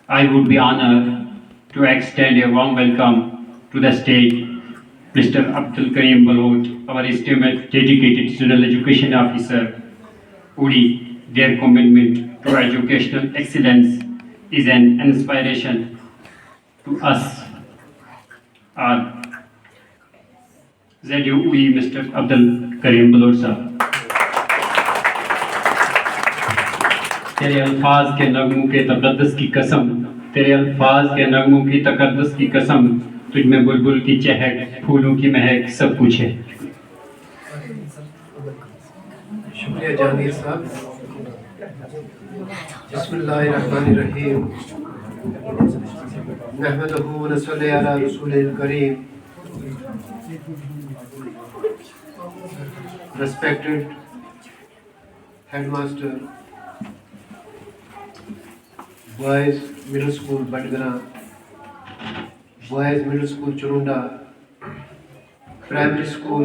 I would be honored to extend a warm welcome to the stage Mr. Abdul Karim Balot, our esteemed dedicated student education officer. Uri, their commitment to educational excellence is an inspiration to us all. ZUE Mr. Abdul Karim Balot sir. तेरे अल्फाज के नगमों के तकद्दुस की कसम, तेरे अल्फाज के नगमों की तकद्दुस की कसम, तुझ में बुलबुल की चहक, फूलों की महक सब कुछ है। शुक्रिया जहांगीर साहब। बिस्मिल्लाहिर्रहमानिर्रहीम। नहमदुहु व नसल्ली अला रसूलिल करीम। Respected headmaster, Boys Middle School Badgara, Boys Middle School Churunda, Primary School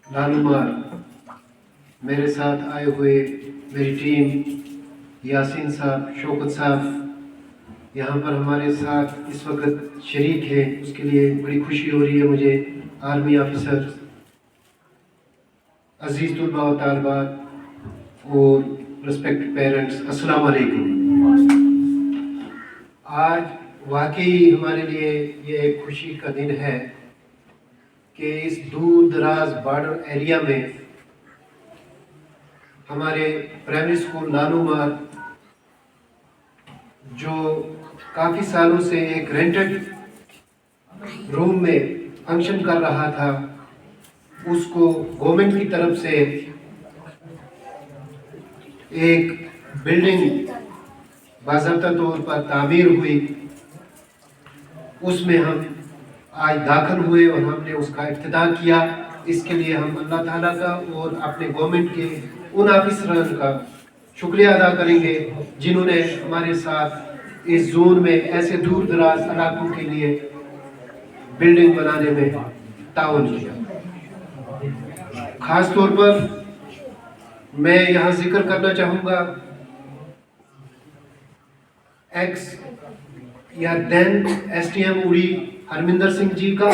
लालूमार, मेरे साथ आए हुए मेरी टीम, यासीन साहब, शौकत साहब यहाँ पर हमारे साथ इस वक्त शरीक हैं, उसके लिए बड़ी खुशी हो रही है मुझे। आर्मी ऑफिसर, अजीज़ तुलबा व तालबात और रिस्पेक्ट पेरेंट्स, अस्सलाम वालेकुम। आज वाकई हमारे लिए ये एक खुशी का दिन है कि इस दूर दराज बॉर्डर एरिया में हमारे प्राइमरी स्कूल लालूमार, जो काफ़ी सालों से एक रेंटेड रूम में फंक्शन कर रहा था, उसको गवर्नमेंट की तरफ से एक बिल्डिंग बाज़ाब्ता तौर पर तामीर हुई, उसमें हम आज दाखिल हुए और हमने उसका इफ्तिताह किया। इसके लिए हम अल्लाह ताला का और अपने गवर्नमेंट के उन ऑफिसरों का शुक्रिया अदा करेंगे जिन्होंने हमारे साथ इस जोन में ऐसे दूर दराज इलाकों के लिए बिल्डिंग बनाने में ताउन किया। ख़ास तौर पर मैं यहाँ जिक्र करना चाहूँगा एक्स या देन एसटीएम उड़ी हरमिंदर सिंह जी का,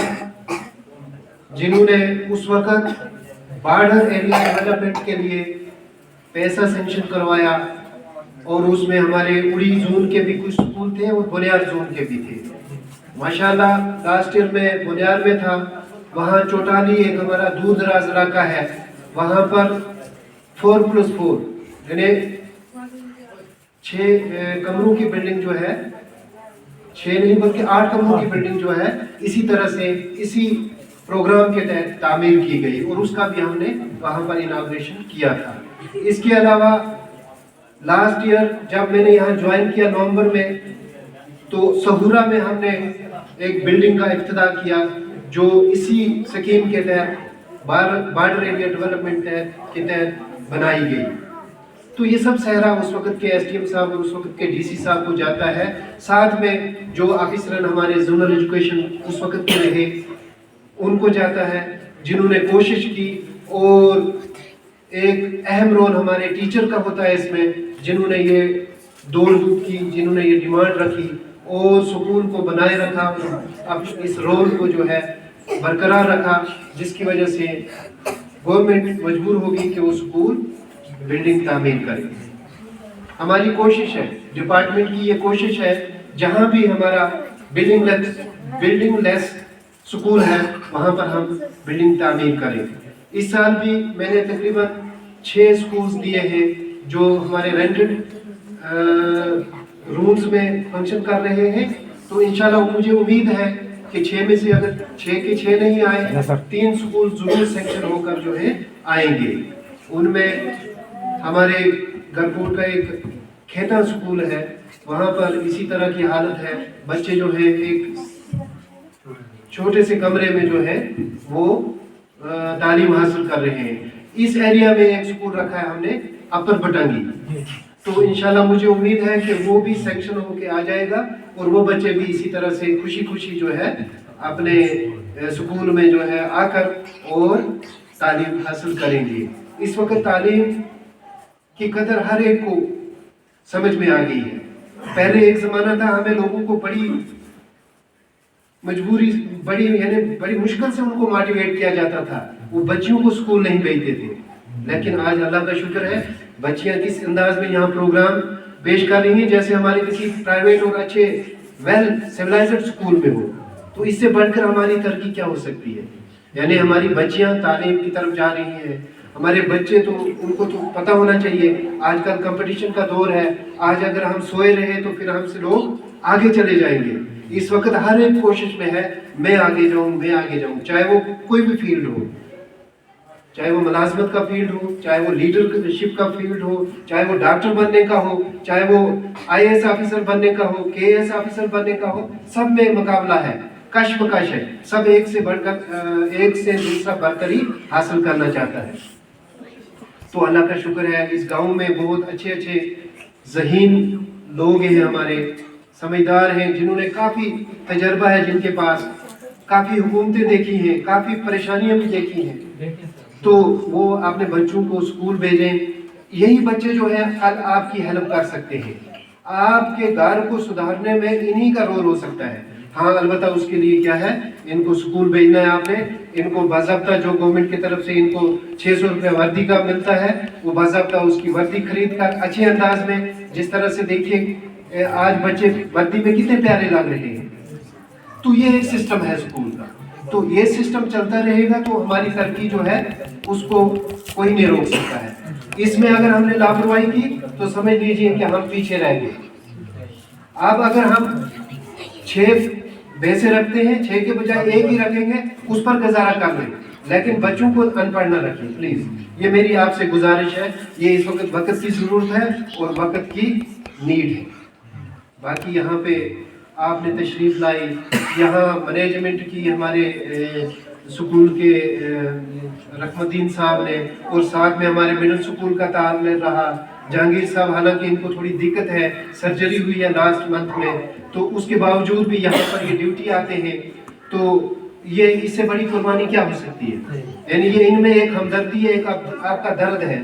जिन्होंने उस वक्त बॉर्डर एरिया डेवलपमेंट के लिए पैसा सेंक्शन करवाया और उसमें हमारे उड़ी जोन के भी कुछ स्कूल थे और बुनियाद जोन के भी थे। माशाल्लाह लास्ट ईयर में बुनियाद में था, वहाँ चौटाली एक हमारा दूर दराज इलाका है, वहाँ पर 4+4 यानी 6 कमरों की बिल्डिंग जो है, 6 नहीं बल्कि 8 कमरों की बिल्डिंग जो है इसी तरह से इसी प्रोग्राम के तहत तामीर की गई और उसका भी हमने वहाँ पर इनाग्रेशन किया था। इसके अलावा लास्ट ईयर जब मैंने यहाँ ज्वाइन किया नवंबर में, तो सहूरा में हमने एक बिल्डिंग का इफ्तिताह किया जो इसी स्कीम के तहत बॉर्डर एरिया डेवलपमेंट के तहत बनाई गई। तो ये सब सहरा उस वक्त के एसडीएम साहब और उस वक्त के डीसी साहब को जाता है, साथ में जो ऑफिसर हमारे जोनल एजुकेशन उस वक्त के रहे उनको जाता है, जिन्होंने कोशिश की। और एक अहम रोल हमारे टीचर का होता है इसमें, जिन्होंने ये दौड़ धूप की, जिन्होंने ये डिमांड रखी और स्कूल को बनाए रखा, अब इस रोल को जो है बरकरार रखा, जिसकी वजह से गवर्नमेंट मजबूर होगी कि वो स्कूल बिल्डिंग तामीर करे। हमारी कोशिश है, डिपार्टमेंट की ये कोशिश है, जहाँ भी हमारा बिल्डिंग लेस स्कूल है वहाँ पर हम बिल्डिंग तामीर करें। इस साल भी मैंने तकरीबन 6 स्कूल्स दिए हैं जो हमारे रेंटेड रूम्स में फंक्शन कर रहे हैं। तो इंशाल्लाह मुझे उम्मीद है कि 6 में से अगर 6 के 6 नहीं आए, 3 स्कूल जरूर सेक्शन होकर जो है आएंगे। उनमें हमारे गरपुर का एक खेता स्कूल है, वहाँ पर इसी तरह की हालत है, बच्चे जो है एक छोटे से कमरे में जो है वो तालीम हासिल कर रहे हैं। इस एरिया में एक स्कूल रखा है हमने अपर बटंगी, तो इंशाल्लाह मुझे उम्मीद है कि वो भी सेक्शन होके आ जाएगा और वो बच्चे भी इसी तरह से खुशी खुशी जो है अपने स्कूल में जो है आकर और तालीम हासिल करेंगे। इस वक्त तालीम की कदर हर एक को समझ में आ गई है। पहले एक ज़माना था हमें लोगों को बड़ी मजबूरी यानी बड़ी मुश्किल से उनको मोटिवेट किया जाता था, वो बच्चियों को स्कूल नहीं भेजते थे। लेकिन आज अल्लाह का शुक्र है बच्चियां किस अंदाज में यहाँ प्रोग्राम पेश कर रही हैं जैसे हमारे किसी प्राइवेट और अच्छे वेल सिविलाइज्ड स्कूल में हो। तो इससे बढ़कर हमारी तरक्की क्या हो सकती है? यानी हमारी बच्चियां तालीम की तरफ जा रही हैं, हमारे बच्चे तो उनको तो पता होना चाहिए आजकल कंपटीशन का दौर है। आज अगर हम सोए रहे तो फिर हमसे लोग आगे चले जाएंगे। इस वक्त हर एक कोशिश में है मैं आगे जाऊं, मैं आगे जाऊं, चाहे वो कोई भी फील्ड हो, चाहे वो मुलाजमत का फील्ड हो, चाहे वो लीडरशिप का फील्ड हो, चाहे वो डॉक्टर बनने का हो, चाहे वो आईएएस ऑफिसर बनने का हो, केएएस ऑफिसर बनने का हो, सब में मुकाबला है, कशमकश है। सब एक से बढ़कर एक से दूसरा बढ़कर हासिल करना चाहता है। तो अल्लाह का शुक्र है इस गांव में बहुत अच्छे अच्छे ज़हीन लोग हैं, हमारे समझदार हैं, जिन्होंने काफ़ी तजर्बा है, जिनके पास काफ़ी हुकूमतें देखी हैं, काफ़ी परेशानियां भी देखी हैं। तो वो अपने बच्चों को स्कूल भेजें। यही बच्चे जो है कल आपकी हेल्प कर सकते हैं, आपके घर को सुधारने में इन्हीं का रोल हो सकता है। हाँ, अलबत्ता उसके लिए क्या है, इनको स्कूल भेजना है आपने, इनको बाज़ाब्ता जो गवर्नमेंट की तरफ से इनको 600 रुपये वर्दी का मिलता है, वो बाज़ाब्ता उसकी वर्दी खरीद कर अच्छे अंदाज में, जिस तरह से देखिए आज बच्चे वर्दी में कितने प्यारे लग रहे हैं। तो ये एक सिस्टम है स्कूल का, तो ये सिस्टम चलता रहेगा तो हमारी तरक्की जो है उसको कोई नहीं रोक सकता है। इसमें अगर हमने लापरवाही की तो समझ लीजिए कि हम पीछे रह गए। अब अगर हम 6 भैंसे रखते हैं, 6 के बजाय 1 ही रखेंगे, उस पर गुजारा कर लें, लेकिन बच्चों को अनपढ़ न रखें प्लीज। ये मेरी आपसे गुजारिश है। ये इस वक्त की जरूरत है और वक्त की नीड है। बाकी यहाँ पे आपने तशरीफ लाई, यहाँ मैनेजमेंट की हमारे स्कूल के रकमुद्दीन साहब ने, और साथ में हमारे मिडिल स्कूल का तालमेल रहा जहांगीर साहब। हालांकि इनको थोड़ी दिक्कत है, सर्जरी हुई है लास्ट मंथ में, तो उसके बावजूद भी यहाँ पर ये ड्यूटी आते हैं। तो ये इससे बड़ी कुर्बानी क्या हो सकती है? यानी ये इनमें एक हमदर्दी है, एक आपका दर्द है,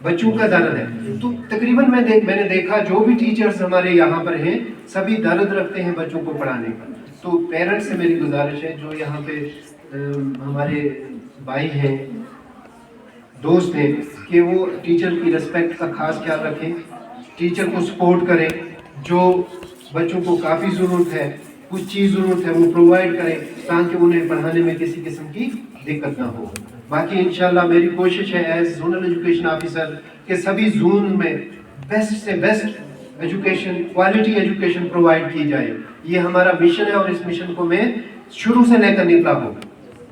बच्चों का दर्द है। तो तकरीबन मैंने देखा जो भी टीचर्स हमारे यहाँ पर हैं सभी दर्द रखते हैं बच्चों को पढ़ाने का। तो पेरेंट्स से मेरी गुजारिश है, जो यहाँ पे हमारे भाई हैं, दोस्त हैं, कि वो टीचर की रिस्पेक्ट का खास ख्याल रखें, टीचर को सपोर्ट करें। जो बच्चों को काफ़ी ज़रूरत है, कुछ चीज़ ज़रूरत है, वो प्रोवाइड करें ताकि उन्हें पढ़ाने में किसी किस्म की दिक्कत ना हो। बाकी इंशाल्लाह मेरी कोशिश है एज जोनल एजुकेशन ऑफिसर के सभी जोन में बेस्ट से best education, quality education provide की जाए। ये हमारा मिशन है और इस मिशन को मैं शुरू से लेकर निकला हूँ।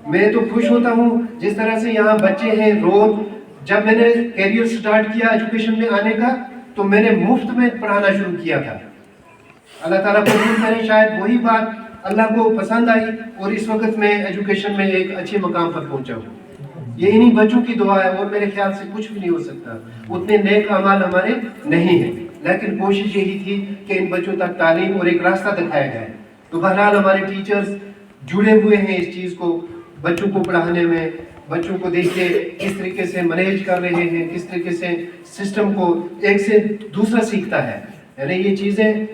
मैं तो खुश होता हूँ जिस तरह से यहाँ बच्चे हैं। रोज जब मैंने कैरियर स्टार्ट किया एजुकेशन में आने का, तो मैंने मुफ्त में पढ़ाना शुरू किया था। अल्लाह ताला कबूल करे, शायद वही बात अल्लाह को पसंद आई और इस वक्त मैं एजुकेशन में एक अच्छे मकाम पर पहुंचा हूँ। ये इन्हीं बच्चों की दुआ है और मेरे ख्याल से कुछ भी नहीं हो सकता। उतने नेक अमाल हमारे नहीं है, लेकिन कोशिश यही थी कि इन बच्चों तक तालीम और एक रास्ता दिखाया जाए। तो बहरहाल हमारे टीचर्स जुड़े हुए हैं इस चीज़ को, बच्चों को पढ़ाने में। बच्चों को देखिए किस तरीके से मैनेज कर रहे हैं, किस तरीके से सिस्टम को एक से दूसरा सीखता है। यानी ये चीज़ें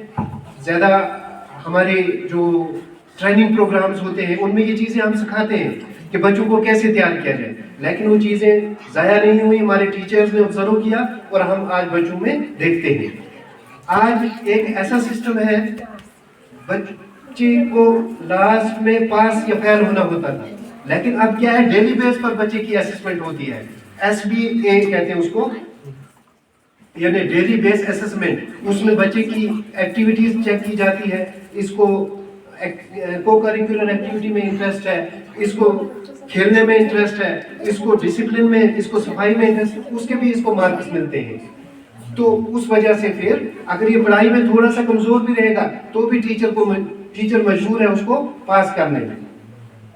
ज़्यादा हमारे जो ट्रेनिंग प्रोग्राम्स होते हैं उनमें ये चीज़ें हम सिखाते हैं कि बच्चों को कैसे तैयार किया जाए, लेकिन वो चीज़ें ज़ाया नहीं हुई। हमारे टीचर्स ने ऑब्जर्व किया और हम आज बच्चों में देखते हैं। आज एक ऐसा सिस्टम है, बच्चे को लास्ट में पास या फेल होना होता था, लेकिन अब क्या है, डेली बेस पर बच्चे की असेसमेंट होती है। SBA कहते हैं उसको, यानी डेली बेस असेसमेंट। उसमें बच्चे की एक्टिविटीज चेक की जाती है। इसको को करिकुलर एक्टिविटी में इंटरेस्ट है, इसको खेलने में इंटरेस्ट है, इसको डिसिप्लिन में, इसको सफाई में इंटरेस्ट है, उसके भी इसको मार्क्स मिलते हैं। तो उस वजह से फिर अगर ये पढ़ाई में थोड़ा सा कमजोर भी रहेगा तो भी टीचर मजबूर है उसको पास करने में।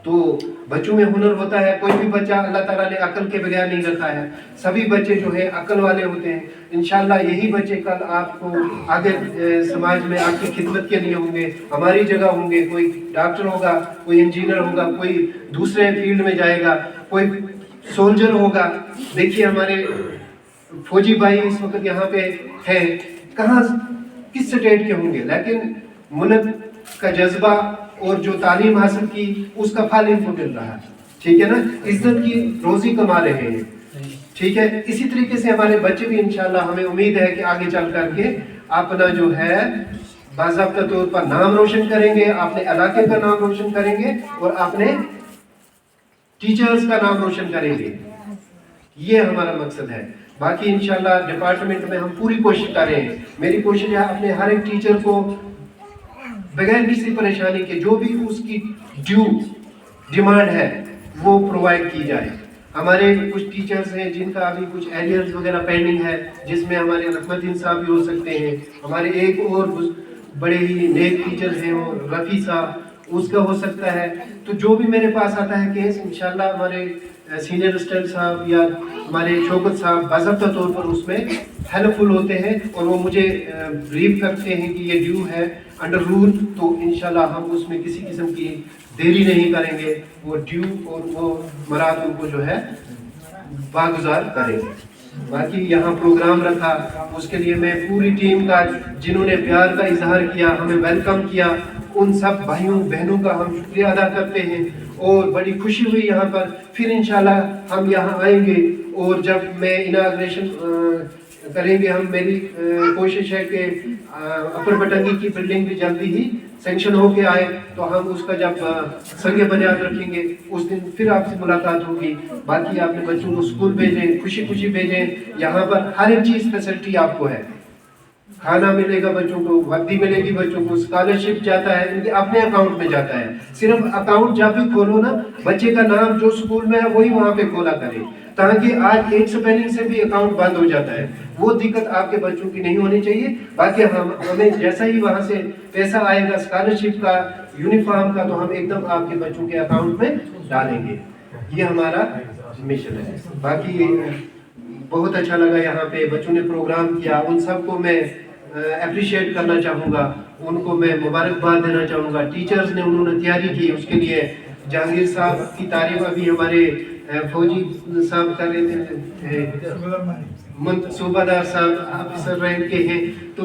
तो बच्चों में हुनर होता है। कोई भी बच्चा अल्लाह ताला ने अकल के बगैर नहीं रखा है, सभी बच्चे जो है अकल वाले होते हैं। इंशाल्लाह यही बच्चे कल आपको आगे समाज में आपकी खिदमत के लिए होंगे, हमारी जगह होंगे। कोई डॉक्टर होगा, कोई इंजीनियर होगा, कोई दूसरे फील्ड में जाएगा, कोई सोल्जर होगा। देखिए हमारे फौजी भाई इस वक्त यहाँ पे हैं, कहाँ किस स्टेट के होंगे, लेकिन मुल्क का जज्बा और जो तालीम हासिल की उसका फल इनको मिल रहा है, ठीक है ना, इज्जत की रोजी कमा रहे हैं, ठीक है। इसी तरीके से हमारे बच्चे भी इंशाल्लाह, हमें उम्मीद है कि आगे चल करके अपना जो है बाज़ाब्ता तौर पर नाम रोशन करेंगे, अपने इलाके का नाम रोशन करेंगे और अपने टीचर्स का नाम रोशन करेंगे, ये हमारा मकसद है। बाकी इंशाल्लाह डिपार्टमेंट में हम पूरी कोशिश कर रहे हैं, मेरी कोशिश है अपने हर एक टीचर को बगैर किसी परेशानी के जो भी उसकी ड्यू डिमांड है वो प्रोवाइड की जाए। हमारे कुछ टीचर्स हैं जिनका अभी कुछ एरियर्स वगैरह पेंडिंग है, जिसमें हमारे रहमतदीन साहब भी हो सकते हैं, हमारे एक और बड़े ही नेक टीचर हैं और रफ़ी साहब, उसका हो सकता है। तो जो भी मेरे पास आता है केस, इंशाल्लाह हमारे सीनियर असिस्टेंट साहब या हमारे शौकत साहब बाज़ाब्ता तौर पर उसमें हेल्पफुल होते हैं और वो मुझे ब्रीफ करते हैं कि ये ड्यू है अंडर रूल, तो इंशाल्लाह हम उसमें किसी किस्म की देरी नहीं करेंगे, वो ड्यू और वो मराद उनको जो है बागुजार करेंगे। बाकी यहाँ प्रोग्राम रखा उसके लिए मैं पूरी टीम का, जिन्होंने प्यार का इजहार किया, हमें वेलकम किया, उन सब भाइयों बहनों का हम शुक्रिया अदा करते हैं और बड़ी खुशी हुई यहाँ पर। फिर इंशाल्लाह हम यहाँ आएंगे और जब मैं इनाग्रेशन करेंगे हम, मेरी कोशिश है कि अपर बटंगी की बिल्डिंग भी जल्दी ही सैंक्शन होके आए, तो हम उसका जब संगे बुनियाद रखेंगे उस दिन फिर आपसे मुलाकात होगी। बाकी आपने बच्चों को स्कूल भेजें, खुशी खुशी भेजें, यहाँ पर हर एक चीज़ फैसिलिटी आपको है, खाना मिलेगा बच्चों को, वर्दी मिलेगी बच्चों को, स्कॉलरशिप जाता है इनके अपने अकाउंट में जाता है। सिर्फ अकाउंट जब भी खोलो ना, बच्चे का नाम जो स्कूल में है वही वहाँ पे खोला करें, ताकि आज एक स्पेलिंग से भी अकाउंट बंद हो जाता है, वो दिक्कत आपके बच्चों की नहीं होनी चाहिए। बाकी हमें जैसा ही वहाँ से पैसा आएगा स्कॉलरशिप का, यूनिफॉर्म का, तो हम एकदम आपके बच्चों के अकाउंट में डालेंगे, ये हमारा मिशन है। बाकी बहुत अच्छा लगा यहाँ पे बच्चों ने प्रोग्राम किया, उन सबको मैं अप्रिशिएट करना चाहूँगा, उनको मैं मुबारकबाद देना चाहूँगा। टीचर्स ने उन्होंने तैयारी की, उसके लिए जहांगीर साहब की तारीफ अभी हमारे फौजी साहब कर रहे थे, सूबादार साहब ऑफिसर रैंक के हैं, तो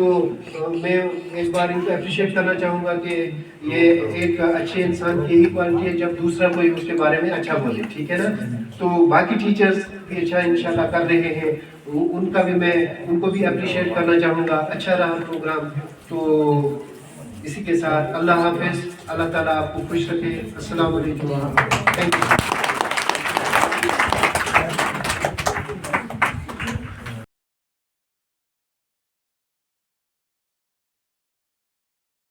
मैं एक बार इनको अप्रिशिएट करना चाहूँगा कि ये एक अच्छे इंसान की यही क्वालिटी है जब दूसरा कोई उसके बारे में अच्छा बोले, ठीक है ना। तो बाकी टीचर्स भी अच्छा इंशाल्लाह कर रहे हैं, उनका भी मैं उनको भी अप्रिशिएट करना चाहूँगा। अच्छा रहा प्रोग्राम, तो इसी के साथ अल्लाह हाफिज़, अल्लाह ताला आपको खुश रखे। अस्सलाम वालेकुम, थैंक यू।